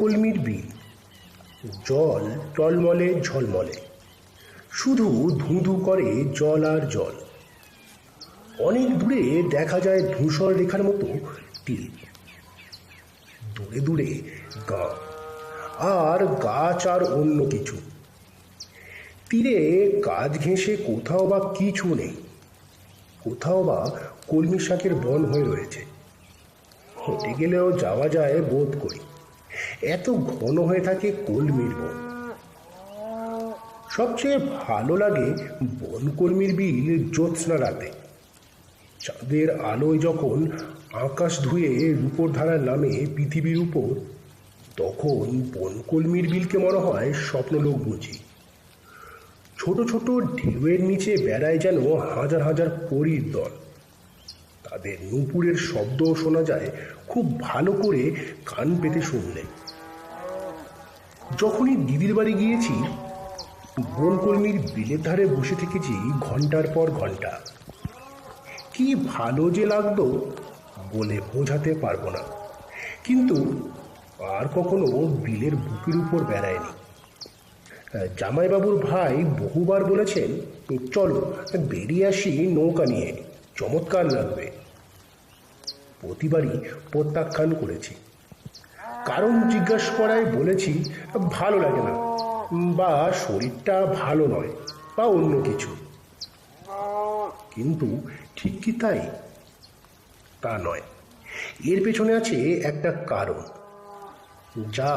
বনকলমির বিল। জল টলমলে ঝলমলে, শুধু ধুধু করে জল আর জল। অনেক দূরে দেখা যায় ধূসর রেখার মতো তীর। দূরে দূরে গা আর গাছ আর অন্য কিছু। তীরে গাছ ঘেঁষে কোথাও বা কিছু নেই, কোথাও বা কলমি শাকের বন হয়ে রয়েছে। হেঁটে গেলেও যাওয়া যায় বোধ করি, এত ঘন হয়ে থাকে কলমির বন। সবচেয়ে ভালো লাগে বনকলমির বিল জ্যোৎস্না রাতে। চাঁদের আলোয় যখন আকাশ ধুয়ে রূপোর ধারায় নামে পৃথিবীর উপর, তখন বনকলমির বিলকে মনে হয় স্বপ্নলোক বুঝি। ছোট ছোট ঢেউয়ের নিচে বেড়ায় যেন হাজার হাজার পরীর দল। তাদের নূপুরের শব্দও শোনা যায় খুব ভালো করে কান পেতে শুনলে। যখনই দিদির বাড়ি গিয়েছি, বনকলমির বিলের ধারে বসে থেকেছি ঘন্টার পর ঘন্টা। কি ভালো যে লাগতো বলে বোঝাতে পারবো না, কিন্তু আর কখনো বিলের বুকের উপর বেড়ায়নি। জামাইবাবুর ভাই বহুবার বলেছেন, চলো বেরিয়ে আসি নৌকা নিয়ে, চমৎকার লাগবে। প্রতিবারই প্রত্যাখ্যান করেছি। কারণ জিজ্ঞাসা করায় বলেছি ভালো লাগে না, বা শরীরটা ভালো নয়, বা অন্য কিছু। কিন্তু ঠিক কি তাই? তা নয়, এর পেছনে আছে একটা কারণ, যা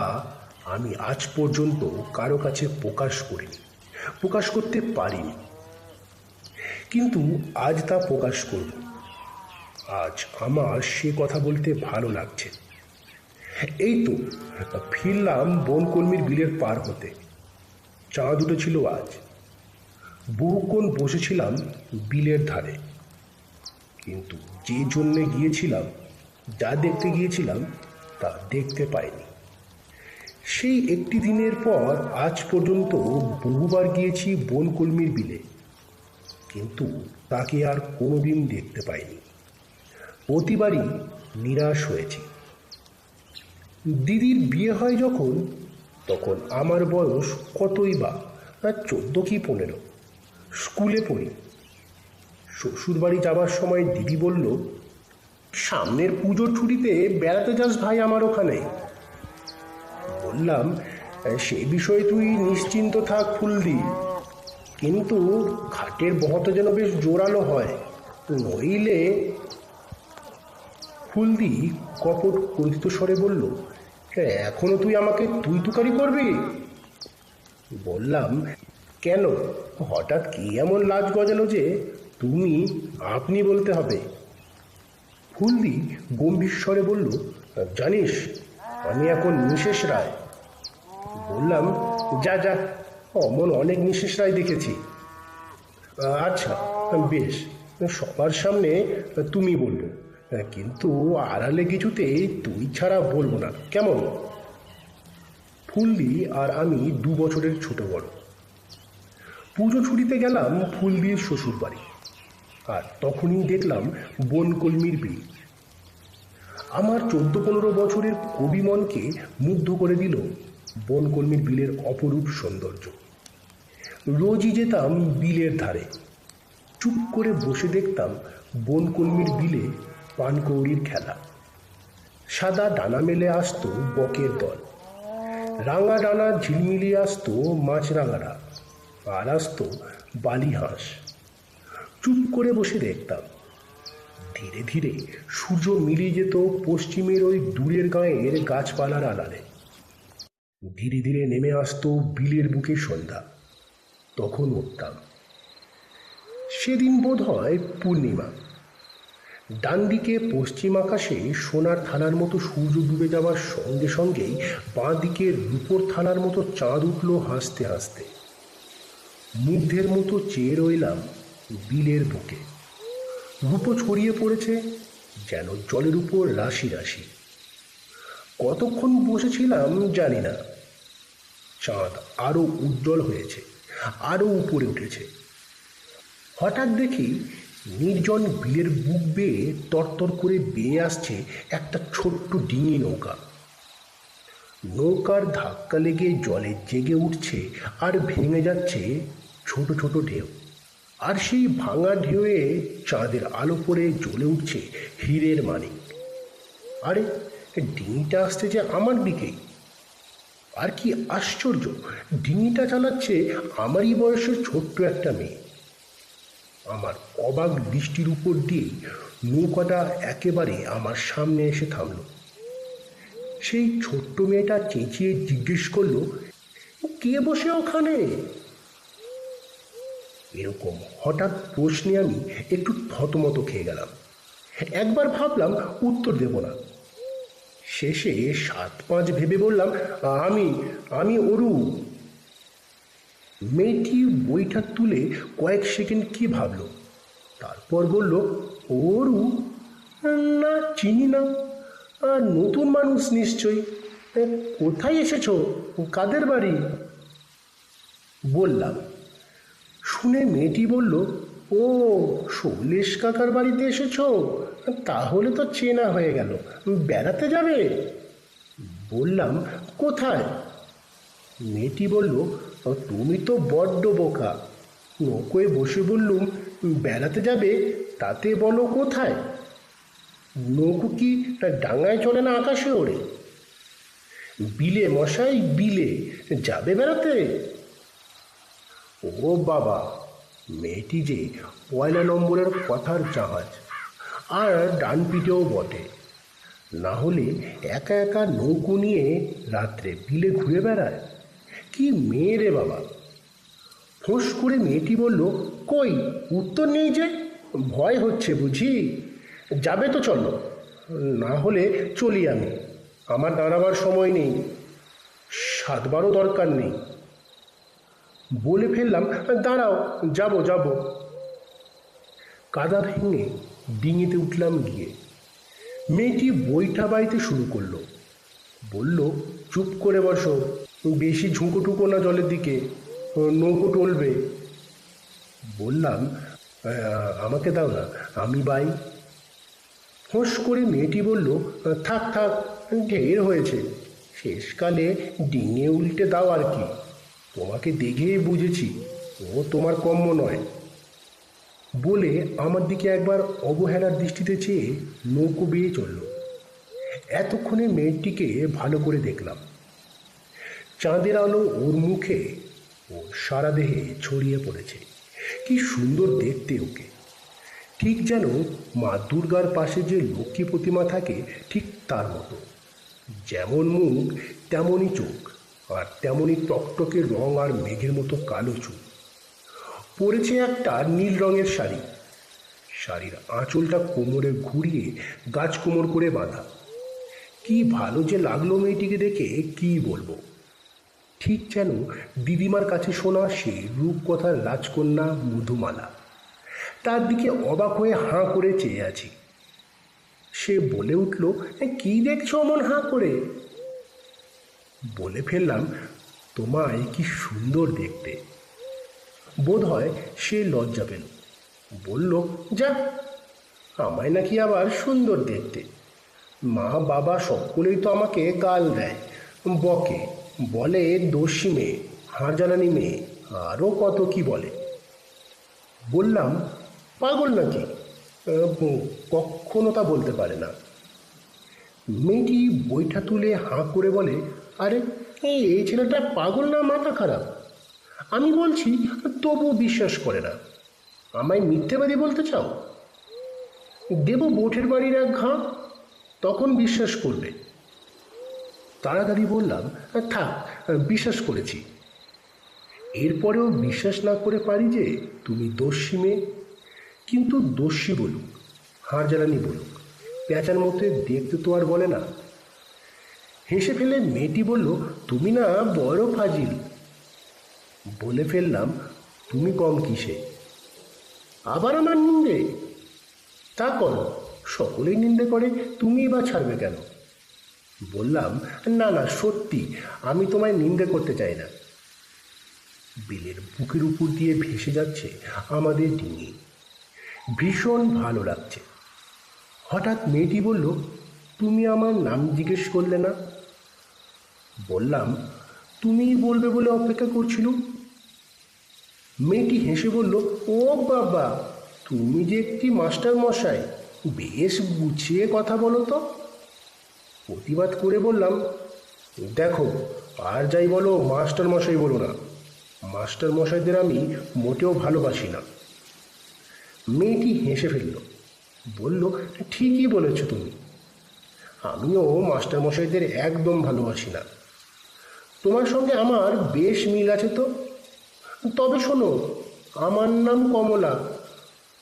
আমি আজ পর্যন্ত কারো কাছে প্রকাশ করিনি, প্রকাশ করতে পারিনি। কিন্তু আজ তা প্রকাশ করব। আজ আমার সে কথা বলতে ভালো লাগছে। এই তো ফিরলাম বনকলমির বিলের পার হতে। চাঁদ উঠেছিল আজ। বহুক্ষণ বসেছিলাম বিলের ধারে, কিন্তু যে জন্যে গিয়েছিলাম, যা দেখতে গিয়েছিলাম, তা দেখতে পাইনি। সেই একটি দিনের পর আজ পর্যন্ত বহুবার গিয়েছি বনকলমির বিলে, কিন্তু তাকে আর কোনোদিন দেখতে পাইনি। প্রতিবারই নিরাশ হয়েছি। দিদির বিয়ে হয় যখন, তখন আমার বয়স কতই বা, 14 কি 15। স্কুলে পড়ি। শ্বশুর বাড়ি যাবার সময় দিদি বলল, সামনের পুজোর ছুটিতে বেড়াতে যাস ভাই আমার ওখানে। বললাম, সে বিষয়ে তুই নিশ্চিন্ত থাক ফুলদি, কিন্তু ঘাটের বহরটা যেন বেশ জোরালো হয়, নইলে। ফুলদি কপট ক্রোধিত স্বরে বলল, এখনো তুই আমাকে তুই তুকারি করবি? বললাম, কেন, হঠাৎ কি এমন লাজ গজালো যে তুমি আপনি বলতে হবে? ফুলদি গম্ভীর স্বরে বলল, জানিস আমি এখন মিসেস রায়। বললাম, যা যা, অমন অনেক মিসেস রায় দেখেছি। আচ্ছা বেশ, সবার সামনে তুমি বলবো, কিন্তু আড়ালে কিছুতেই তুই ছাড়া বলবো না, কেমন? ফুলদি আর আমি 2 বছরের ছোট বড়। পুজো ছুটিতে গেলাম ফুলদির শ্বশুর বাড়ি, আর তখনই দেখলাম বনকলমির বিল। আমার 14-15 বছরের কবি মনকে মুগ্ধ করে দিল বনকলমির বিলের অপরূপ সৌন্দর্য। রোজই যেতাম বিলের ধারে, চুপ করে বসে দেখতাম বনকলমির বিলে পানকৌড়ির খেলা। সাদা ডানা মেলে আসতো বকের দল, রাঙা ডানা ঝিলমিলিয়ে আসতো মাছরাঙারা, আর আসতো বালি হাঁস। চুপ করে বসে দেখতাম। ধীরে ধীরে সূর্য মিলিয়ে যেত পশ্চিমের ওই দূরের গাঁয়ের গাছপালার আড়ালে। ধীরে ধীরে নেমে আসতো বিলের বুকে সন্ধ্যা। তখন উঠতাম। সেদিন বোধ হয় পূর্ণিমা। ডান দিকে পশ্চিম আকাশে সোনার থালার মতো সূর্য ডুবে যাওয়ার সঙ্গে সঙ্গেই বাঁ দিকে রূপোর থালার মতো চাঁদ উঠল হাসতে হাসতে। মুগ্ধের মতো চেয়ে রইলাম বিলের বুকে। রূপো ছড়িয়ে পড়েছে যেন জলের উপর রাশি রাশি। কতক্ষণ বসেছিলাম জানি না। চাঁদ আরো উজ্জ্বল হয়েছে, আরো উপরে উঠেছে। হঠাৎ দেখি নির্জন বিলের বুক বেয়ে তরতর করে বেয়ে আসছে একটা ছোট্ট ডিঙি নৌকা। নৌকার ধাক্কা লেগে জলে জেগে উঠছে আর ভেঙে যাচ্ছে ছোট ছোট ঢেউ। আর সেই ভাঙা ঢেউয়ে চাঁদের আলো পড়ে জ্বলে উঠছে হীরের মানিক। আরে ডিঙিটা আসছে যে আমার দিকেই। আর কি আশ্চর্য, ডিঙিটা চালাচ্ছে আমারই বয়সের ছোট্ট একটা মেয়ে। আমার অবাক দৃষ্টির উপর দিয়ে নৌকাটা একেবারে আমার সামনে এসে থামল। সেই ছোট্ট মেয়েটা চেঁচিয়ে জিজ্ঞেস করলো, কে বসে ওখানে? এরকম হঠাৎ প্রশ্নে আমি একটু থতমত খেয়ে গেলাম। একবার ভাবলাম উত্তর দেব না, শেষে 7-5 ভেবে বললাম, আমি আমি অরু। মেয়েটি বইটা তুলে কয়েক সেকেন্ড কি ভাবলো, তারপর বলল, অরু? না, চিনি না। নতুন মানুষ নিশ্চয়ই। কোথায় এসেছো? কাদের বাড়ি? বললাম। শুনে মেয়েটি বলল, ও, শৈলেশ কাকার বাড়িতে এসেছো? তাহলে তো চেনা হয়ে গেল। বেড়াতে যাবে? বললাম, কোথায়? মেয়েটি বলল, তুমি তো বড্ড বোকা। নৌকোয় বসে বললুম বেড়াতে যাবে, তাতে বলো কোথায়? নৌকো কি ডাঙায় চলে না আকাশে ওড়ে? বিলে মশাই, বিলে যাবে বেড়াতে? ও বাবা, মেয়েটি যে 1 নম্বরের কথার জাহাজ, আর ডান পিঠেও বটে। না হলে একা একা নৌকো নিয়ে রাত্রে বিলে ঘুরে বেড়ায়? কি মেয়ে রে বাবা! ফোঁস করে মেয়েটি বলল, কই উত্তর নেই যে? ভয় হচ্ছে বুঝি? যাবে তো চলো, না হলে চলি আমি। আমার দাঁড়াবার সময় নেই, 7বারও দরকার নেই। বলে ফেললাম, দাঁড়াও, যাব যাব। কাদা ভেঙে ডিঙিতে উঠলাম গিয়ে। মেয়েটি বইটা বাইতে শুরু করলো। বলল, চুপ করে বসো, বেশি ঝুঁকো টুকো না জলের দিকে, নৌকো টলবে। বললাম, আমাকে দাও না, আমি বাই। ফোঁস করে মেয়েটি বলল, থাক থাক, ঢের হয়েছে। শেষকালে ডিঙে উল্টে দাও আর কি। তোমাকে দেখেই বুঝেছি ও তোমার কম্য নয়। বলে আমার দিকে একবার অবহেলার দৃষ্টিতে চেয়ে নৌকো বেয়ে চলল। এতক্ষণে মেয়েটিকে ভালো করে দেখলাম। চাঁদের আলো ওর মুখে ও সারা দেহে ছড়িয়ে পড়েছে। কি সুন্দর দেখতে ওকে! ঠিক যেন মা দুর্গার পাশে যে লক্ষ্মী প্রতিমা থাকে ঠিক তার মতো। যেমন মুখ তেমনই চোখ, আর তেমনই টকটকে রং আর মেঘের মতো কালো চুল। পরেছে একটা নীল রঙের শাড়ি। শাড়ির আঁচলটা কোমরে ঘুরিয়ে গাছ কোমর করে বাঁধা। কি ভালো যে লাগলো মেয়েটিকে দেখে, কি বলবো। ঠিক যেন দিদিমার কাছে শোনা সে রূপকথার রাজকন্যা মধুমালা। তার দিকে অবাক হয়ে হাঁ করে চেয়ে আছি। সে বলে উঠল, কি দেখছো অমন হাঁ করে? বলে ফেললাম, তোমায় কি সুন্দর দেখতে। বোধ হয় সে লজ্জা পেল। বলল, যা, আমায় নাকি আবার সুন্দর দেখতে? মা বাবা সকলেই তো আমাকে গাল দেয়, বকে, বলে দোষী মেয়ে, হাড় জ্বালানি মেয়ে, আরও কত কি বলে। বললাম, পাগল নাকি? কখনো তা বলতে পারে না। মেয়েটি বইটা তুলে হাঁ করে বলে, আরে এই ছেলেটা পাগল না মাথা খারাপ? আমি বলছি, তবু বিশ্বাস করে না। আমায় মিথ্যেবাদী বলতে চাও? দেব বোঠের বাড়ির এক ঘা, তখন বিশ্বাস করবে। তাড়াতাড়ি বললাম, থাক, বিশ্বাস করেছি। এরপরেও বিশ্বাস না করে পারি যে তুমি দোষী মেয়ে। কিন্তু দোষী বলুক, হাড় জ্বালানি বলুক, পেঁচার মধ্যে দেখতে তো আর বলে না। হেসে ফেলে মেয়েটি বলল, তুমি না বড় ফাজিল। বলে ফেললাম, তুমি কম কিসে? আবার আমার নিন্দে? তা করো, সকলেই নিন্দে করে, তুমি বা ছাড়বে কেন? বললাম, না না, সত্যি আমি তোমায় নিন্দে করতে চাই না। বিলের বুকের উপর দিয়ে ভেসে যাচ্ছে আমাদের ডিঙি, ভীষণ ভালো লাগছে। হঠাৎ মেয়েটি বলল, তুমি আমার নাম জিজ্ঞেস করলে না? বললাম, তুমি বলবে বলে অপেক্ষা করছিলুম। মেয়েটি হেসে বলল, ও বাবা, তুমি যে একটি মাস্টার মশাই, বেশ গুছিয়ে কথা বলো তো। প্রতিবাদ করে বললাম, দেখো, আর যাই বলো মাস্টার মশাই বলো না। মাস্টার মশাইদের আমি মোটেও ভালোবাসি না। মেয়েটি হেসে ফেলল, বলল, ঠিকই বলেছ তুমি, আমিও মাস্টার মশাইদের একদম ভালোবাসি না। তোমার সঙ্গে আমার বেশ মিল আছে তো। তবে শোনো, আমার নাম কমলা,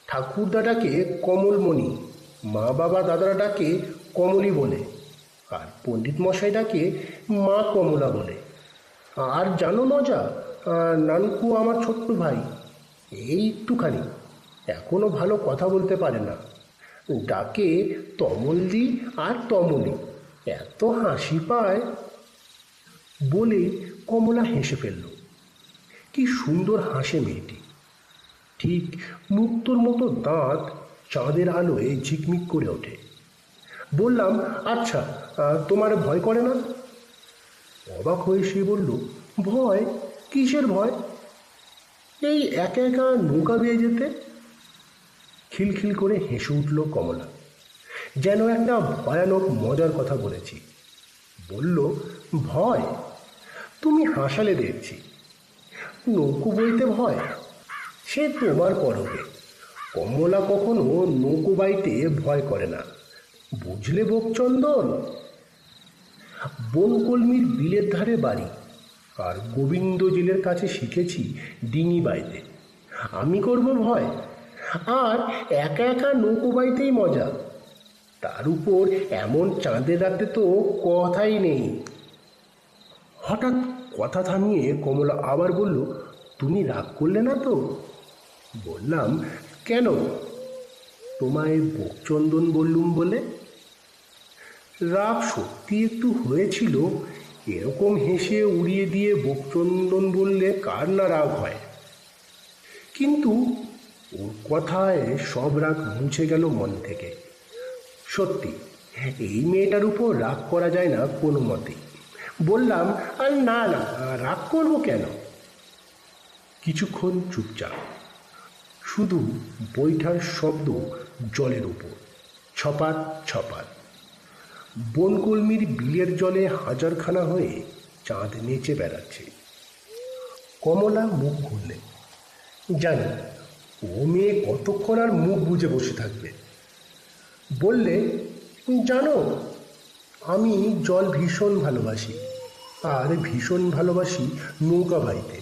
ঠাকুরদা ডাকে কমলমণি, মা বাবা দাদারা ডাকে কমলি বলে, আর পণ্ডিত মশাই ডাকে মা কমলা বলে। আর জানো মজা, নানকু আমার ছোট্ট ভাই, এই একটুখানি, এখনো ভালো কথা বলতে পারে না, ডাকে তমলদি আর তমলি, এত হাসি পায়। বলে কমলা হেসে ফেলল। কি সুন্দর হাসে মেয়েটি, ঠিক মুক্তোর মতো দাঁত চাঁদের আলোয় ঝিকমিক করে ওঠে। বললাম, আচ্ছা, তোমার ভয় করে না? অবাক হয়ে সে বলল, ভয়? কিসের ভয়? এই একা একা নৌকা বেয়ে যেতে। খিলখিল করে হেসে উঠল কমলা, যেন একটা ভয়ানক মজার কথা বলেছি। বলল, ভয়? তুমি হাসালে দেখছি। নৌকো বইতে ভয়? সে তোমার পরবে। কমলা কখনো নৌকো বাইতে ভয় করে না, বুঝলে বোকচন্দন? বনকলমির বিলের ধারে বাড়ি, আর গোবিন্দ জেলের কাছে শিখেছি ডিঙি বাইতে। আমি করব ভয়? আর একা একা নৌকো বাইতেই মজা, তার উপর এমন চাঁদের রাতে তো কথাই নেই। হঠাৎ কথা থামিয়ে কমলা আবার বলল, তুমি রাগ করলে না তো? বললাম, কেন? তোমায় বোকচন্দন বললুম বলে। রাগ সত্যি একটু হয়েছিল। এরকম হেসে উড়িয়ে দিয়ে বোকচন্দন বললে কার না রাগ হয়। কিন্তু ওর কথায় সব রাগ মুছে গেল মন থেকে। সত্যি, এই মেয়েটার উপর রাগ করা যায় না কোনো মতেই। বললাম, আর না না, রাগ করবো কেন? কিছুক্ষণ চুপচাপ, শুধু বৈঠার শব্দ জলের উপর, ছপাত ছপাত। বনকলমির বিলের জলে হাজারখানা হয়ে চাঁদ নেচে বেড়াচ্ছে। কমলা মুখ ঘুরলে। জানি ও মেয়ে কতক্ষণ আর মুখ বুজে বসে থাকবে। বললে, জানো, আমি জল ভীষণ ভালোবাসি, আর ভীষণ ভালোবাসি নৌকা বাইতে,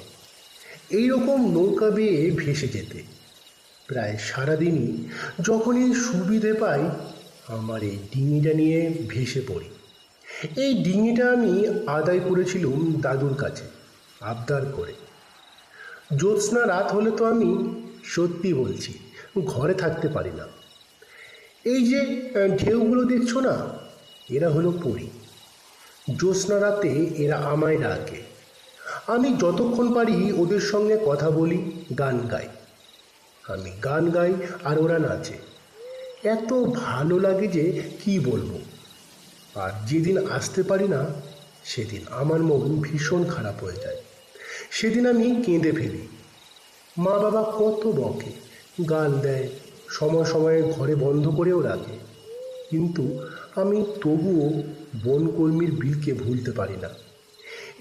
এইরকম নৌকা বেয়ে ভেসে যেতে। প্রায় সারাদিনই যখনই সুবিধে পাই আমার এই ডিঙিটা নিয়ে ভেসে পড়ি। এই ডিঙিটা আমি আদায় করেছিলাম দাদুর কাছে আবদার করে। জ্যোৎস্না রাত হলে তো আমি, সত্যি বলছি, ঘরে থাকতে পারি না। এই যে ঢেউগুলো দেখছো না, এরা হলো পরী। জ্যোৎস্না রাতে এরা আমায় ডাকে। আমি যতক্ষণ পারি ওদের সঙ্গে কথা বলি, গান গাই। আমি গান গাই আর ওরা নাচে। এত ভালো লাগে যে কি বলবো। আর যেদিন আসতে পারি না, সেদিন আমার মন ভীষণ খারাপ হয়ে যায়। সেদিন আমি কেঁদে ফেলি। মা বাবা কত বকে, গাল দেয়, সময় সময়ে ঘরে বন্ধ করেও রাখে, কিন্তু আমি তবুও বনকর্মীর বিলকে ভুলতে পারি না।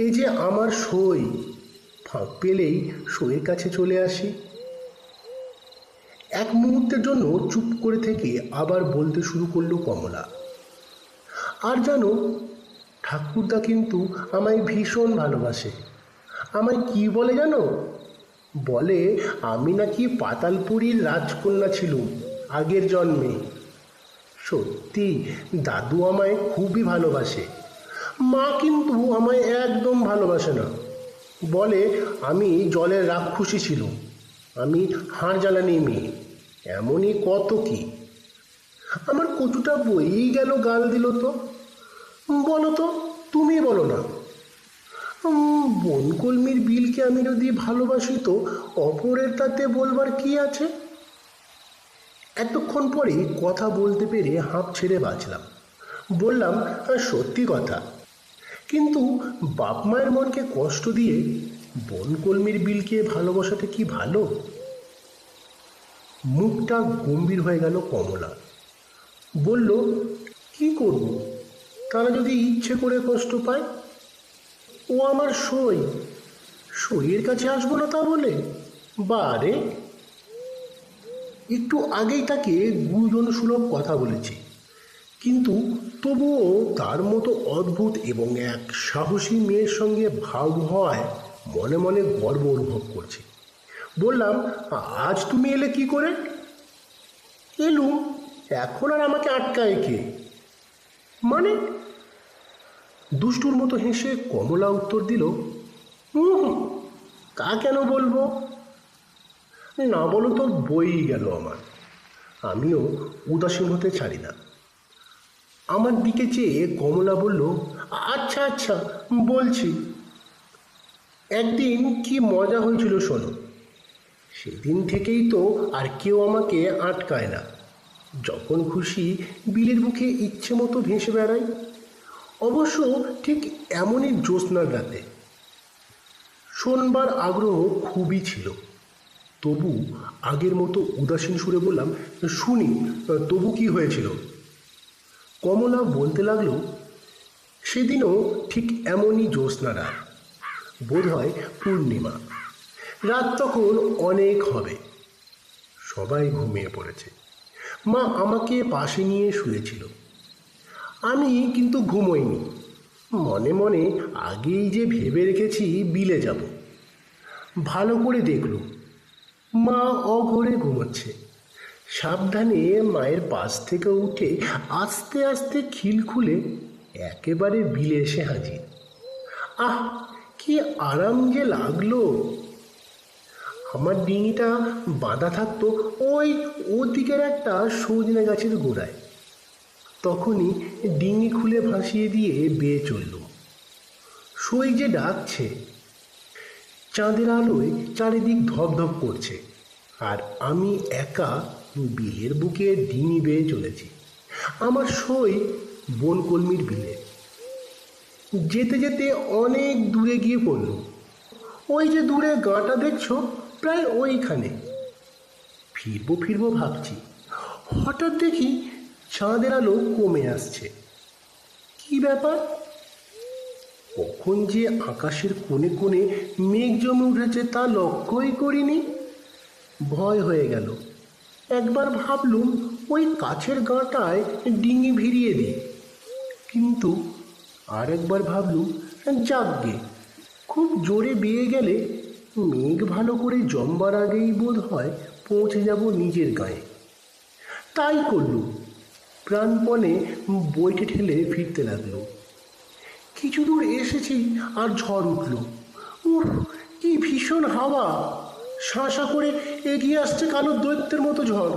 এই যে আমার সই, ফাঁক পেলেই সইয়ের কাছে চলে আসি। এক মুহূর্তের জন্য চুপ করে থেকে আবার বলতে শুরু করলো কমলা, আর জানো, ঠাকুরদা কিন্তু আমায় ভীষণ ভালোবাসে। আমায় কি বলে জানো? বলে আমি নাকি পাতালপুরীর রাজকন্যা ছিলুম আগের জন্মে। সত্যি, দাদু আমায় খুবই ভালোবাসে। মা কিন্তু আমায় একদম ভালোবাসে না, বলে আমি জলের রাক্ষসী ছিলুম, আমি হাড় জ্বালানি মেয়ে, এমনই কত কি। আমার কতটা বইই গেল গাল দিল তো। বলো তো, তুমি বলো না। বনকলমির বিলকে আমি যদি ভালোবাসি তো অপরের তাতে বলবার কি আছে? এতক্ষণ পরে কথা বলতে পেরে হাঁপ ছেড়ে বাঁচলাম। বললাম, সত্যি কথা, কিন্তু বাপ মায়ের মনকে কষ্ট দিয়ে বনকলমির বিলকে ভালোবাসাতে কি ভালো? মুখটা গম্ভীর হয়ে গেল কমলা। বলল, কি করব, তারা যদি ইচ্ছে করে কষ্ট পায়? ও আমার সইয়ের কাছে আসবো না তা বলে? বারে, একটু আগেই তাকে গুরুজন সুলভ কথা বলেছি, কিন্তু তবুও তার মতো অদ্ভুত এবং এক সাহসী মেয়ের সঙ্গে ভাব হওয়ায় মনে মনে গর্ব অনুভব করছি। বললাম, আজ তুমি এলে কি করে? এলুম, এখন আর আমাকে আটকায় কে? মানে? দুষ্টুর মতো হেসে কমলা উত্তর দিল, তা কেন বলবো? না বলো তো বই গেল আমার। আমিও উদাসীন হতে ছাড়ি না। আমার দিকে চেয়ে কমলা বলল, আচ্ছা আচ্ছা বলছি। একদিন কি মজা হয়েছিল শোনো। সেদিন থেকেই তো আর কেউ আমাকে আটকায় না। যখন খুশি বিলের মুখে ইচ্ছে মতো ভেসে বেড়াই। অবশ্য ঠিক এমনই জ্যোৎস্নার রাতে। শোনবার আগ্রহ খুবই ছিল, তবু আগের মতো উদাসীন সুরে বললাম, শুনি, তবু কি হয়েছিল? কমলা বলতে লাগলো, সেদিনও ঠিক এমনই জ্যোৎস্না রাত, বোধ হয় পূর্ণিমা। রাত তখন অনেক হবে, সবাই ঘুমিয়ে পড়েছে। মা আমাকে পাশে নিয়ে শুয়েছিল। আমি কিন্তু ঘুমোইনি। মনে মনে আগেই যে ভেবে রেখেছি বিলে যাব। ভালো করে দেখলুম মা অঘরে ঘুমোচ্ছে। সাবধানে মায়ের পাশ থেকে উঠে আস্তে আস্তে খিল খুলে একেবারে বিলে এসে হাজির। আহ, কি আরাম যে লাগলো! আমার ডিঙিটা বাঁধা থাকতো ওদিকের একটা সজনে গাছের গোড়ায়। তখনই ডিঙি খুলে ভাসিয়ে দিয়ে বেয়ে চললুম। সই যে ডাকছে। চাঁদের আলোয় চারিদিক ধপধপ করছে, আর আমি একা বিলের বুকে ডিঙি বেয়ে চলেছি। আমার সই বনকলমির বিলে। যেতে যেতে অনেক দূরে গিয়ে পড়ল। ওই যে দূরে গাঁটা দেখছো, প্রায় ওইখানে। ফিরবো ভাবছি, হঠাৎ দেখি চাঁদের আলো কমে আসছে। কি ব্যাপার? কখন যে আকাশের কোণে কোণে মেঘ জমে উঠেছে তা লক্ষ্যই করিনি। ভয় হয়ে গেল। একবার ভাবলুম ওই কাছের গাঁটায় ডিঙি ভিড়িয়ে দিই, কিন্তু আরেকবার ভাবলুম, যাকগে, খুব জোরে বেয়ে গেলে মেঘ ভালো করে জমবার আগেই বোধ হয় পৌঁছে যাব নিজের গায়ে। তাই করলুম। প্রাণপণে বইটে ঠেলে ফিরতে লাগলো। কিছু দূর এসেছি আর ঝড় উঠল। উফ, কি ভীষণ হাওয়া! শাঁসা করে এগিয়ে আসছে কালো দৈত্যের মতো ঝড়।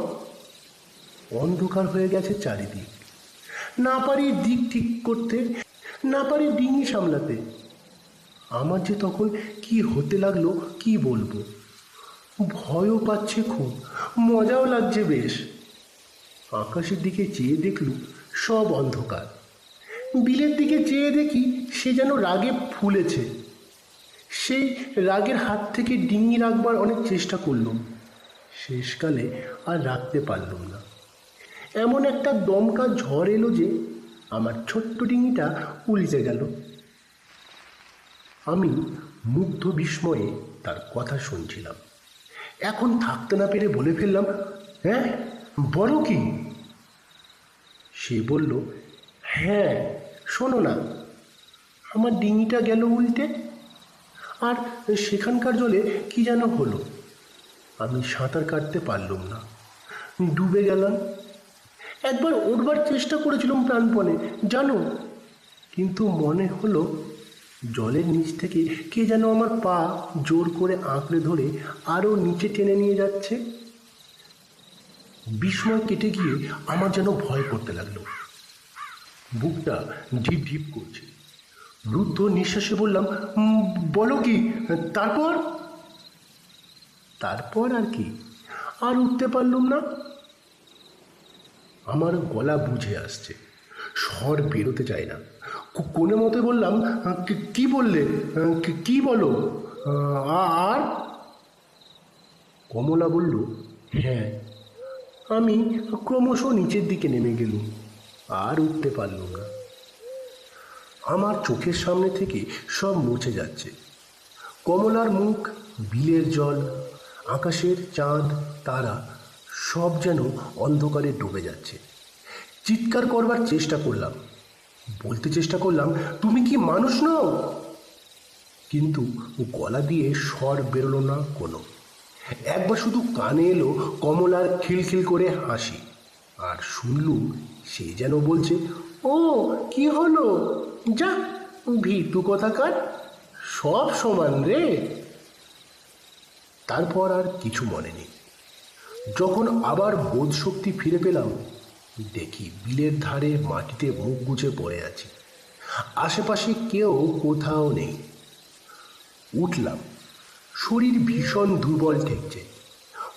অন্ধকার হয়ে গেছে চারিদিক। না পারি দিক ঠিক করতে, না পারি ডিঙি সামলাতে। আমার যে তখন কি হতে লাগলো কি বলবো। ভয়ও পাচ্ছে খুব, মজাও লাগছে বেশ। আকাশের দিকে চেয়ে দেখলুম সব অন্ধকার। বিলের দিকে চেয়ে দেখি সে যেন রাগে ফুলেছে। সেই রাগের হাত থেকে ডিঙি রাখবার অনেক চেষ্টা করলুম, শেষকালে আর রাখতে পারলুম না। এমন একটা দমকা ঝড় এলো যে আমার ছোট্ট ডিঙিটা উল্টে গেল। আমি মুগ্ধ বিস্ময়ে তার কথা শুনছিলাম। এখন থাকতে না পেরে বলে ফেললাম, হ্যাঁ বলো কি? সে বলল, হ্যাঁ শোনো না, আমার ডিঙিটা গেল উল্টে, আর সেখানকার জলে কি যেন হলো। আমি সাঁতার কাটতে পারলুম না, ডুবে গেলাম। একবার উঠবার চেষ্টা করেছিলাম প্রাণপণে জানো, কিন্তু মনে হলো জলের নিচ থেকে কে যেন আমার পা জোর করে আঁকড়ে ধরে আরও নিচে টেনে নিয়ে যাচ্ছে। বিস্ময় কেটে গিয়ে আমার যেন ভয় করতে লাগলো। বুকটা ঢিপ ঢিপ করছে। রুদ্ধ নিঃশ্বাসে বললাম, বলো কি? তারপর? তারপর আর কি, আর উঠতে পারলুম না। আমার গলা বুঝে আসছে, স্বর বেরোতে চায় না। কোনো মতে বললাম, কি বললে? কি বলো? আর কমলা বলল, হ্যাঁ। আমি ক্রমশ নিচের দিকে নেমে গেলুম, আর উঠতে পারলুম না। আমার চোখের সামনে থেকে সব মুছে যাচ্ছে। কমলার মুখ, বিলের জল, আকাশের চাঁদ, তারা সব যেন অন্ধকারে ডুবে যাচ্ছে। চিৎকার করবার চেষ্টা করলাম, বলতে চেষ্টা করলাম, তুমি কি মানুষ নও? কিন্তু গলা দিয়ে স্বর বেরোলো না কোনো। একবার শুধু কানে এলো কমলার খিলখিল করে হাসি, আর শুনলুম সে যেন বলছে, ও কি হলো, যা ভীতু কথাকার, সব সমান রে। তারপর আর কিছু মনে নেই। যখন আবার বোধশক্তি ফিরে পেলাম, দেখি বিলের ধারে মাটিতে মুখ গুজে পড়ে আছি। আশেপাশে কেউ কোথাও নেই। উঠলাম, শরীর ভীষণ দুর্বল ঠেকছে।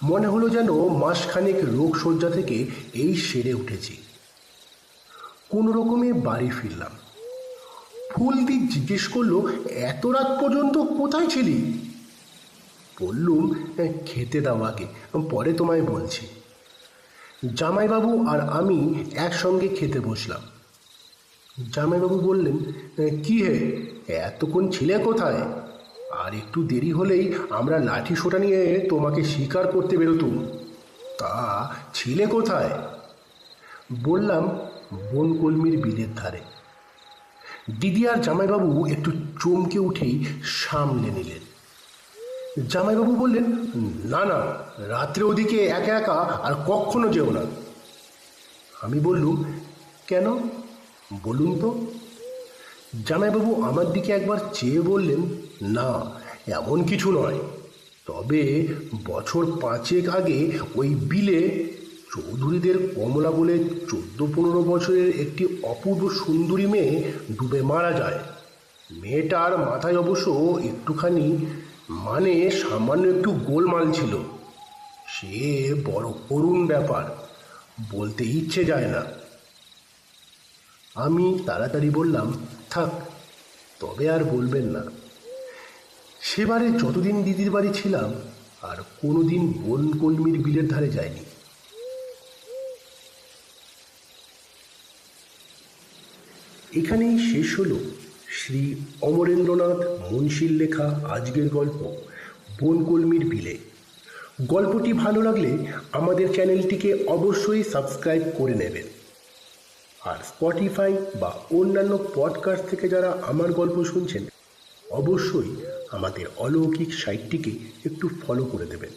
মনে হলো যেন মাসখানেক রোগশয্যা থেকে এই সেরে উঠেছি। কোনো রকমে বাড়ি ফিরলাম। ফুলদি জিজ্ঞেস করলো, এত রাত পর্যন্ত কোথায় ছিলি? বললুম, খেতে দাও আগে, পরে তোমায় বলছি। জামাইবাবু আর আমি একসঙ্গে খেতে বসলাম। জামাইবাবু বললেন, কি হে, এতক্ষণ ছিলে কোথায়? আর একটু দেরি হলেই আমরা লাঠি সোটা নিয়ে তোমাকে শিকার করতে বেরোতুম, তা ছিলে কোথায়? বললাম, বনকলমির বিলের ধারে। দিদি আর জামাইবাবু একটু চমকে উঠেই সামলে নিলেন। জামাইবাবু বললেন, না না, রাত্রে ওদিকে একা একা আর কখনো যেও না। আমি বললুম, কেন বলুন তো? জামাইবাবু আমার দিকে একবার চেয়ে বললেন, না এমন কিছু নয়, তবে বছর 5 আগে ওই বিলে চৌধুরীদের কমলা বলে 14-15 বছরের একটি অপূর্ব সুন্দরী মেয়ে ডুবে মারা যায়। মেয়েটার মাথায় অবশ্য একটুখানি, মানে সামান্য একটু গোলমাল ছিল। সে বড় করুণ ব্যাপার, বলতে ইচ্ছে যায় না। আমি তাড়াতাড়ি বললাম, থাক, তবে আর বলবেন না। সেবারে যতদিন দিদির বাড়ি ছিলাম আর কোনোদিন বনকলমির বিলের ধারে যায়নি। এখানেই শেষ হলো শ্রী অমরেন্দ্রনাথ মুন্সির লেখা আজকের গল্প বনকলমির বিলে। গল্পটি ভালো লাগলে আমাদের চ্যানেলটিকে অবশ্যই সাবস্ক্রাইব করে নেবেন। আর স্পটিফাই বা অন্যান্য পডকাস্ট থেকে যারা আমার গল্প শুনছেন, অবশ্যই আমাদের অলৌকিক সাইটটিকে একটু ফলো করে দেবেন।